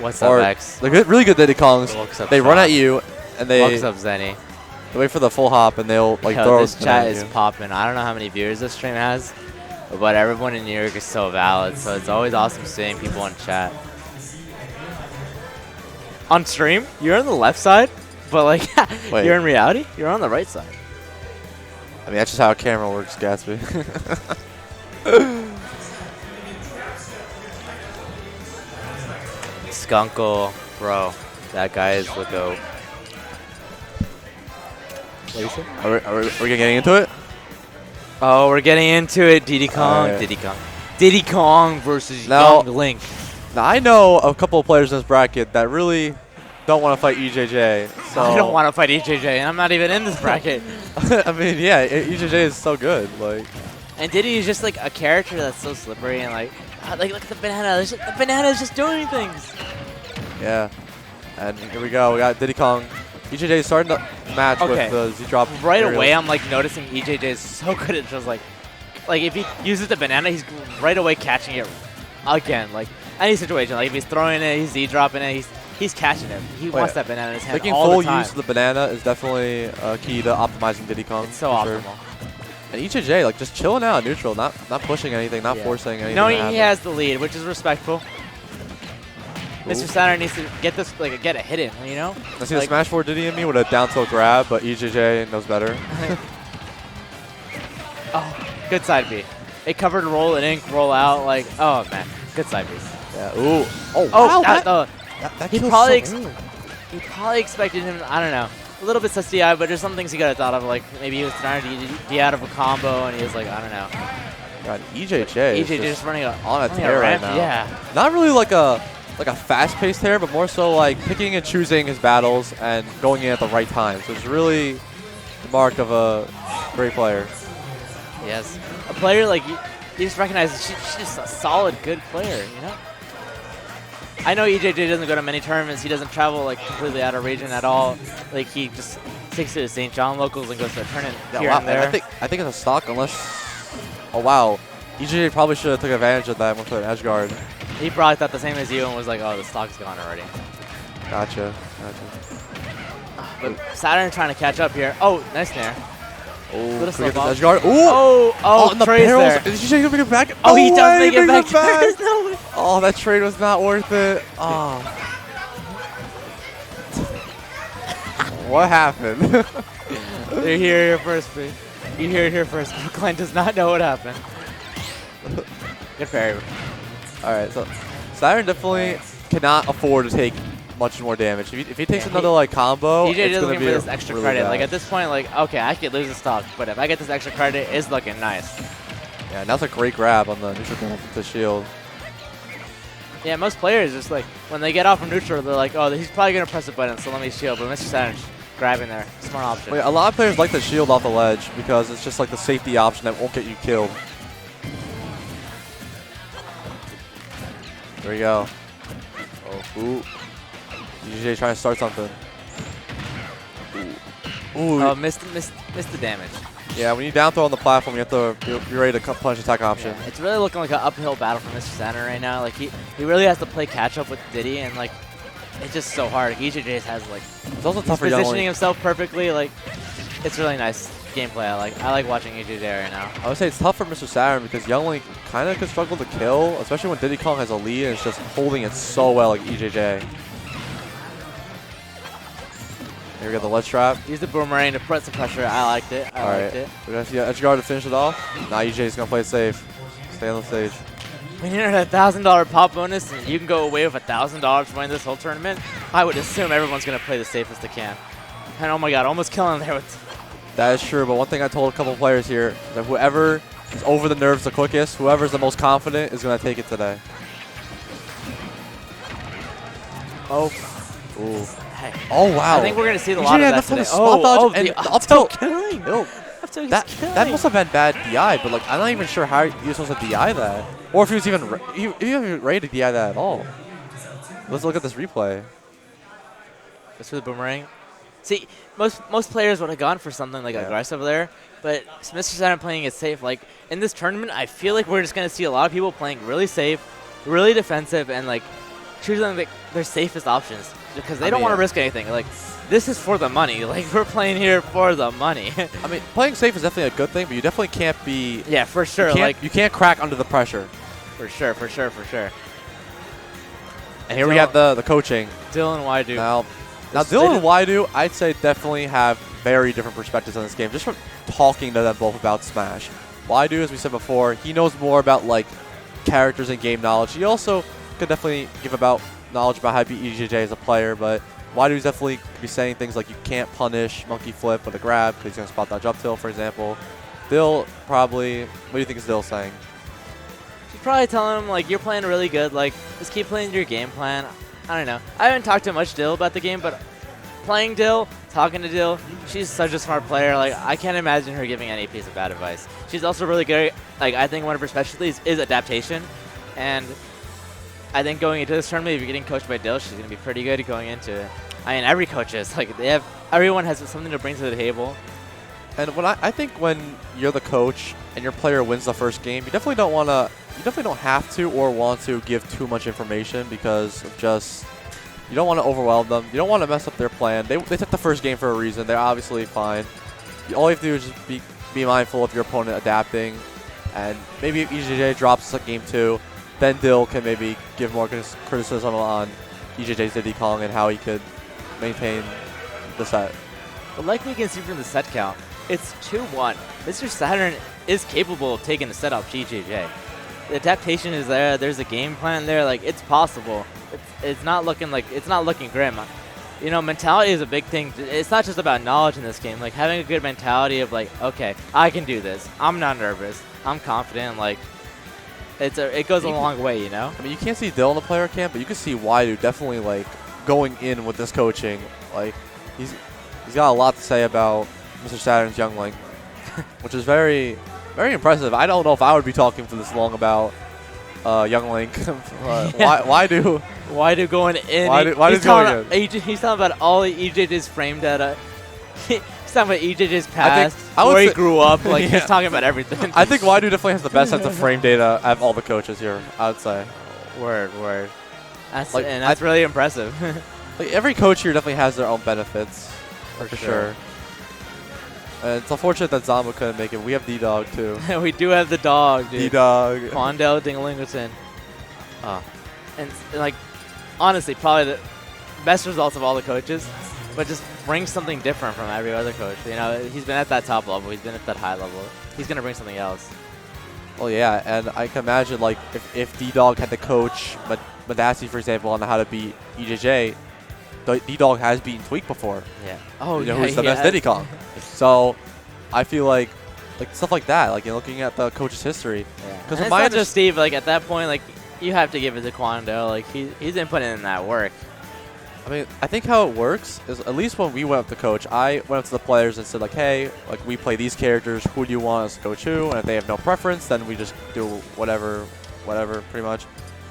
What's up, X? They're good, really good Diddy Kongs. They run at you, and they What's up, Zenny? They wait for the full hop, and they'll like throw. This chat is popping. I don't know how many viewers this stream has, but everyone in New York is so valid. So it's always awesome seeing people in chat. On stream, you're on the left side, but like you're in reality, you're on the right side. I mean, that's just how a camera works, Gatsby. Skunkle, bro, that guy is the GOAT. What do you say? Are we getting into it? Oh, we're getting into it. Diddy Kong, right. Diddy Kong versus Young Link. Now I know a couple of players in this bracket that really don't want to fight EJJ. So I don't want to fight EJJ, and I'm not even in this bracket. I mean, yeah, EJJ is so good, like. And Diddy is just like a character that's so slippery and like look at the banana. The banana is just doing things. Yeah, and here we go. We got Diddy Kong. EJJ is starting the match with the Z-drop. Right away, I'm like noticing EJJ is so good at just like if he uses the banana, he's right away catching it again. Like any situation, like if he's throwing it, he's Z-dropping it, he's catching it. He wants that banana in his hand all the time. Taking full use of the banana is definitely key to optimizing Diddy Kong. It's so optimal. Sure. And EJJ, like, just chilling out, neutral, not pushing anything, not forcing anything. No, he has the lead, which is respectful. Ooh. Mr. Saturn needs to get this, get a hit in, you know? I see the Smash 4 Diddy in me with a down tilt grab, but EJJ knows better. Oh, good side B. It covered roll and ink, roll out, like, oh, man. Good side B. Yeah, ooh. Oh, wow. That he probably expected him, I don't know. A little bit sus DI, but there's some things he could have thought of, like maybe he was trying to DI out of a combo, and he was like, I don't know. God, EJJ is just running on a tear right now. Yeah. Not really like a fast-paced tear, but more so like picking and choosing his battles and going in at the right time. So it's really the mark of a great player. Yes, a player like you just recognize she's just a solid, good player, you know. I know EJJ doesn't go to many tournaments. He doesn't travel like completely out of region at all. Like he just sticks to the St. John locals and goes to a tournament here and there. I think it's a stock unless. Oh wow, EJJ probably should have took advantage of that with an edge guard. He probably thought the same as you and was like, "Oh, the stock's gone already." Gotcha. But Saturn trying to catch up here. Oh, nice snare. Oh, edge guard. Ooh. Oh, and the Trey's barrels. there. Is EJJ gonna bring it back? Oh, he does make it back. Oh, that trade was not worth it. Oh. What happened? You hear it here first, please. You hear it here first. BrookLAN does not know what happened. Good parry. Alright, so Saturn definitely cannot afford to take much more damage. If he takes another like combo, EJ it's doesn't gonna give be this extra really credit. bad. Like at this point, like okay, I could lose the stock, but if I get this extra credit, it's looking nice. Yeah, and that's a great grab on the neutral the shield. Yeah, most players just like when they get off from neutral, they're like, oh, he's probably gonna press a button, so let me shield. But Mr. Saturn's grabbing there, smart option. Wait, a lot of players like the shield off the ledge because it's just like the safety option that won't get you killed. There we go. Oh, ooh. EJJ trying to start something. Ooh. Oh, missed the damage. Yeah, when you down throw on the platform, you have to be ready to punch attack option. Yeah, it's really looking like an uphill battle for Mr. Saturn right now. Like he really has to play catch up with Diddy, and like it's just so hard. Like, EJJ has like it's also tough for positioning himself perfectly. Like it's really nice gameplay. I like watching EJJ right now. I would say it's tough for Mr. Saturn because Young Link kind of could struggle to kill, especially when Diddy Kong has a lead and it's just holding it so well like EJJ. Here we go, the ledge trap. Use the boomerang to press the pressure. I liked it. I liked it. We're going to see edge guard to finish it off. Now EJ's going to play it safe. Stay on the stage. When you're at a $1,000 pop bonus and you can go away with $1,000 to win this whole tournament, I would assume everyone's going to play the safest they can. And oh my god, almost killing there with... That is true, but one thing I told a couple of players here, that whoever is over the nerves the quickest, whoever's the most confident is going to take it today. Oh. Ooh. Hey. Oh, wow. I think we're going to see a lot of that today. The up tilt. Killing. That must have been bad DI, but like I'm not even sure how you're supposed to DI that. Or if he was even ready to DI that at all. Let's look at this replay. Just for the boomerang. See, most players would have gone for something like aggressive there, but Mr. Saturn playing it safe. Like in this tournament, I feel like we're just going to see a lot of people playing really safe, really defensive, and like choosing their safest options because they I don't mean, want to risk anything. Like, this is for the money. Like, we're playing here for the money. I mean, playing safe is definitely a good thing, but you definitely can't be. Yeah, for sure. You can't crack under the pressure. For sure. And here we have the coaching. Dylan Waidu. Now Dylan and Waidu, I'd say definitely have very different perspectives on this game, just from talking to them both about Smash. Waidu, as we said before, he knows more about like characters and game knowledge. He also could definitely give about knowledge about how to beat EJJ as a player, but Waidu's definitely could be saying things like you can't punish monkey flip with a grab because he's going to spot dodge up tilt, for example. Dill probably, what do you think is Dill saying? She's probably telling him, like, you're playing really good. Like, just keep playing your game plan. I don't know. I haven't talked to much Dill about the game, but playing Dill, talking to Dill, she's such a smart player. Like, I can't imagine her giving any piece of bad advice. She's also really good. Like, I think one of her specialties is adaptation. And I think going into this tournament, if you're getting coached by Dill, she's going to be pretty good going into it. I mean, every coach is. Like, everyone has something to bring to the table. And I think when you're the coach and your player wins the first game, you definitely don't have to or want to give too much information because of just you don't want to overwhelm them. You don't want to mess up their plan. They took the first game for a reason. They're obviously fine. All you have to do is just be mindful of your opponent adapting, and maybe if EJJ drops game 2, then Dill can maybe give more criticism on EJJ's Diddy Kong and how he could maintain the set. But like we can see from the set count, it's 2-1. Mr. Saturn is capable of taking the set off EJJ. The adaptation is there. There's a game plan there. Like, it's possible. It's not looking grim. You know, mentality is a big thing. It's not just about knowledge in this game. Like, having a good mentality of like, okay, I can do this. I'm not nervous. I'm confident. Like, it goes a long way, you know? I mean, you can't see Dill in the player camp, but you can see Waidu definitely, like, going in with this coaching. Like, he's got a lot to say about Mr. Saturn's Young Link, which is very, very impressive. I don't know if I would be talking for this long about Young Link. Waidu going in? He's talking about all the EJJ's frame data. He's talking about EJJ's past, where he grew up. Like, yeah. He's talking about everything. I think Waidu definitely has the best sense of frame data of all the coaches here, I would say. Word. That's really impressive. Like, every coach here definitely has their own benefits, for sure. And it's unfortunate that Zamba couldn't make it. We have D-Dog, too. We do have the dog, dude. D-Dog. Quandale Dingalingerson. And, like, honestly, probably the best results of all the coaches, but just bring something different from every other coach. You know, he's been at that top level. He's been at that high level. He's going to bring something else. Well, yeah, and I can imagine, like, if D-Dog had to coach Madassi, for example, on how to beat EJJ, D-Dog has beaten Tweak before. Yeah. Oh, you know, who's the best Diddy Kong. So I feel like stuff like that, like, looking at the coach's history. Yeah. Because it's not just Steve. Like, at that point, like, you have to give it to Quando. Like, he's been putting in that work. I mean, I think how it works is, at least when we went up to coach, I went up to the players and said, like, hey, like, we play these characters. Who do you want us to coach who? And if they have no preference, then we just do whatever, pretty much.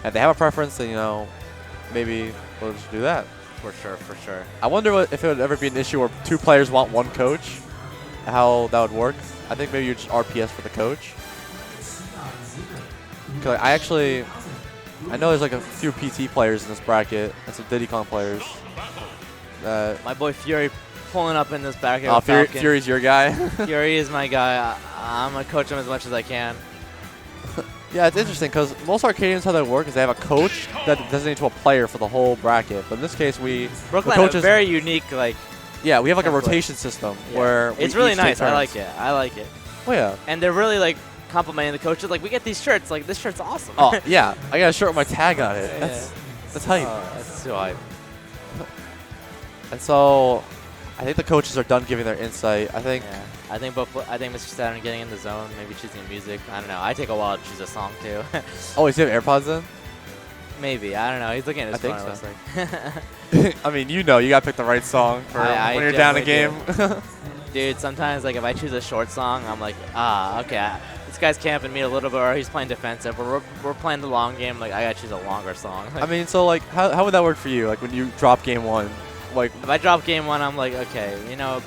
And if they have a preference, then, you know, maybe we'll just do that. For sure. I wonder if it would ever be an issue where 2 players want 1 coach, how that would work. I think maybe you just RPS for the coach. Cause I know there's like a few PT players in this bracket and some Diddy Kong players. My boy Fury pulling up in this bracket. Oh, Fury's your guy? Fury is my guy. I'm going to coach him as much as I can. Yeah, it's interesting because most Arcadians, how they work is they have a coach that designates to a player for the whole bracket. But in this case, BrookLAN has a very unique, like... Yeah, we have like a rotation system where it's really nice. I like it. Oh, yeah. And they're really, like, complimenting the coaches. Like, we get these shirts. Like, this shirt's awesome. Oh, yeah. I got a shirt with my tag on it. That's hype. That's so hype. And so, I think the coaches are done giving their insight. I think Mr. Saturn getting in the zone, maybe choosing music. I don't know. I take a while to choose a song too. Oh, is he have AirPods in? Maybe. I don't know. He's looking at his phone. I think so. I mean, you gotta pick the right song for when you're down a game. Dude, sometimes like if I choose a short song, I'm like, okay, this guy's camping me a little bit, or he's playing defensive. We're playing the long game. Like, I gotta choose a longer song. I mean, so like, how would that work for you? Like when you drop game 1, like if I drop game 1, I'm like, okay, you know.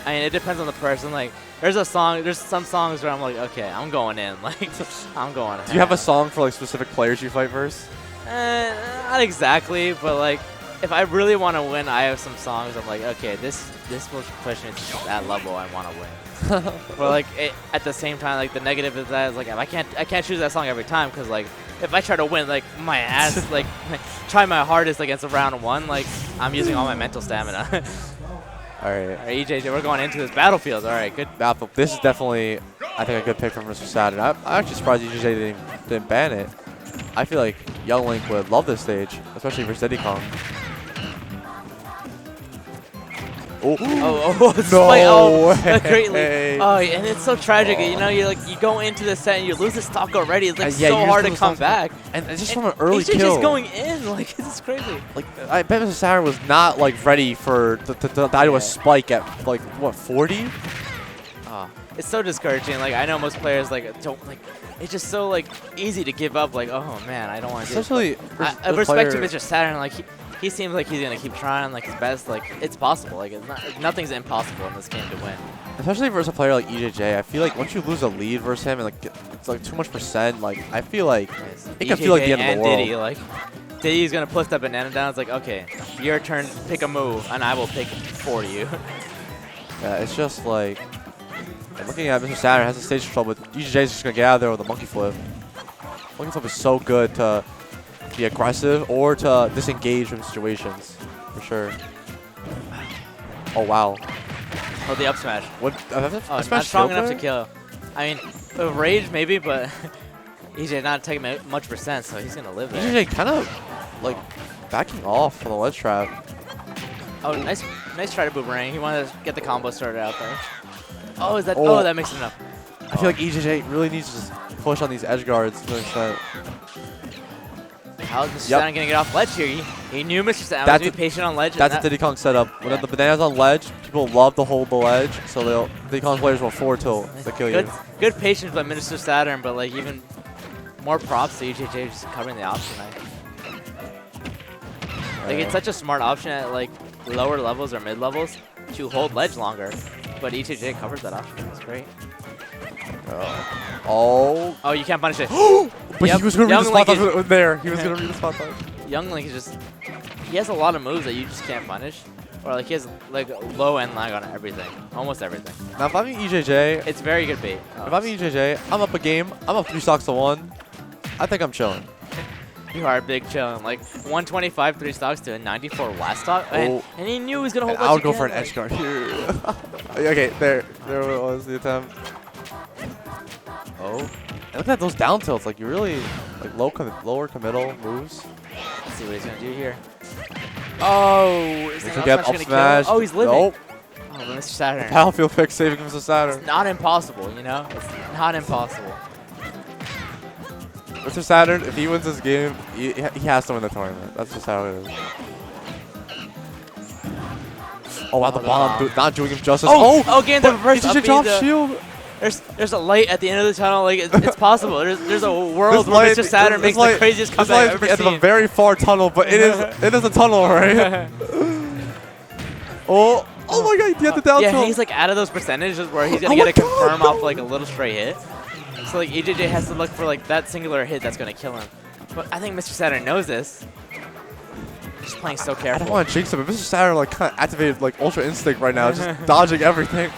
I mean, it depends on the person. Like, there's some songs where I'm like, okay, I'm going in. Like, I'm going. Do you have a song for like specific players you fight versus? Not exactly, but like, if I really want to win, I have some songs. I'm like, okay, this will push me to that level. I want to win. But like, at the same time, like the negative is that is like, I can't choose that song every time because like, if I try to win, like my ass, like try my hardest against a round 1, like I'm using all my mental stamina. All right. All right, EJJ, we're going into this battlefield. All right, good. Battlefield. This is definitely, I think, a good pick from Mr. Saturn. I'm actually surprised EJJ didn't ban it. I feel like Young Link would love this stage, especially versus Diddy Kong. Oh, no way. Greatly. Oh, and it's so tragic. You know, you go into the set and you lose the stock already. It's like so hard to come back. And just from an early kill. He's just going in. Like, this is crazy. Like, I bet Mr. Saturn was not like ready for to die to a spike at like what 40. It's so discouraging. Like, I know most players like don't like. It's just so like easy to give up. Like, oh man, I don't want to do this. Especially I respect him, Mr. Saturn. Like, he seems like he's gonna keep trying like his best. Like, it's possible. Like, it's not, nothing's impossible in this game to win. Especially versus a player like EJJ, I feel like once you lose a lead versus him and like it's like too much percent, like I feel like it can feel like the end of the world. Diddy, like, Diddy's gonna push that banana down. It's like, okay, your turn, pick a move, and I will pick for you. Yeah, it's just like looking at Mr. Saturn has a stage control, but EJJ's just gonna get out of there with a monkey flip. Monkey flip is so good to be aggressive or to disengage from situations, for sure. Oh wow. Oh, the up smash. What? Not strong enough to kill. I mean, with rage maybe, but EJ not taking much percent, so he's gonna live there. EJ kind of like backing off from the ledge trap. Oh, nice try to boomerang. He wanted to get the combo started out there. Oh, is that? Oh, that makes it enough. I feel like EJJ really needs to just push on these edge guards to an extent. How is Mr. Saturn gonna get off ledge here? He knew Mr. Saturn was be patient on ledge. That's a Diddy Kong setup. When the banana's on ledge, people love to hold the ledge, so Diddy Kong players will forward tilt to kill you. Good patience by Mr. Saturn, but like even more props to EJJ just covering the option. Like, it's such a smart option at like lower levels or mid levels to hold ledge longer, but EJJ covers that option. It's great. Oh, you can't punish it. But he was going to read the spot dodge there. He was going to read the spot dodge. Young Link is just, he has a lot of moves that you just can't punish. Or like he has like low end lag on everything, almost everything. Now if I'm EJJ, it's very good bait. If I'm EJJ, I'm up a game. I'm up 3 stocks to 1. I think I'm chilling. You are big chilling. Like 125 3 stocks to a 94 last stock, and he knew he was gonna hold. I would go for an edge guard here. Okay, there it was the attempt. Oh, and look at those down tilts. Like you really like lower committal moves. Let's see what he's gonna do here. Oh, is the up smash? Oh, he's living. Nope. Oh, Mr. Saturn. Battlefield pick saving Mr. Saturn. It's not impossible, you know. It's not impossible. Mr. Saturn, if he wins this game, he has to win the tournament. That's just how it is. Oh wow, the bomb not doing him justice. Oh, again the reverse up drop shield. There's a light at the end of the tunnel. Like it's possible. There's a world where Mr. Saturn makes the craziest comeback I've ever seen. It's a very far tunnel, but it is a tunnel, right? Oh my God! He had the down tilt. Yeah, he's like out of those percentages where he's gonna get a confirm off like a little straight hit. So like EJJ has to look for like that singular hit that's gonna kill him. But I think Mr. Saturn knows this. He's playing so careful. I don't want to jinx him, but Mr. Saturn like kind of activated like Ultra Instinct right now, just dodging everything.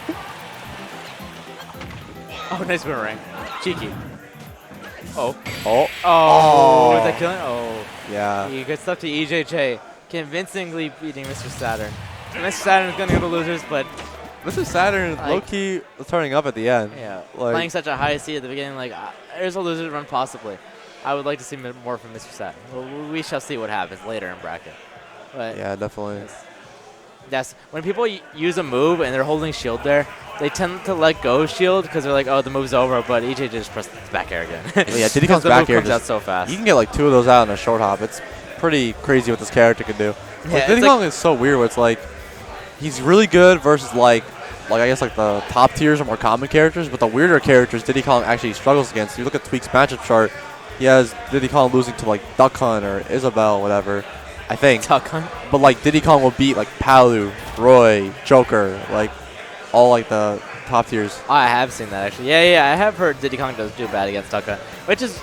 Oh, nice boomerang. Cheeky. Oh. Oh. Was that killing? Oh. Yeah. Good stuff to EJJ. Convincingly beating Mr. Saturn. Mr. Saturn is going to go to losers, but Mr. Saturn like, low-key was turning up at the end. Yeah. Like, playing such a high seed at the beginning, like, there's a loser's run possibly. I would like to see more from Mr. Saturn. Well, we shall see what happens later in bracket. But yeah, definitely. That's when people use a move and they're holding shield there, they tend to let go shield because they're like, oh, the move's over, but EJ just pressed back air again. Yeah, Diddy comes back here. Comes out so fast. You can get like 2 of those out in a short hop. It's pretty crazy what this character can do. Yeah, like, Diddy Kong is so weird where it's like, he's really good versus like I guess like the top tiers or more common characters, but the weirder characters Diddy Kong actually struggles against. If you look at Tweak's matchup chart, he has Diddy Kong losing to like Duck Hunt or Isabelle, whatever. I think. Duck Hunt. But like Diddy Kong will beat like Palu, Roy, Joker, like all like the top tiers. I have seen that actually. Yeah, I have heard Diddy Kong does do bad against Duck Hunt, which is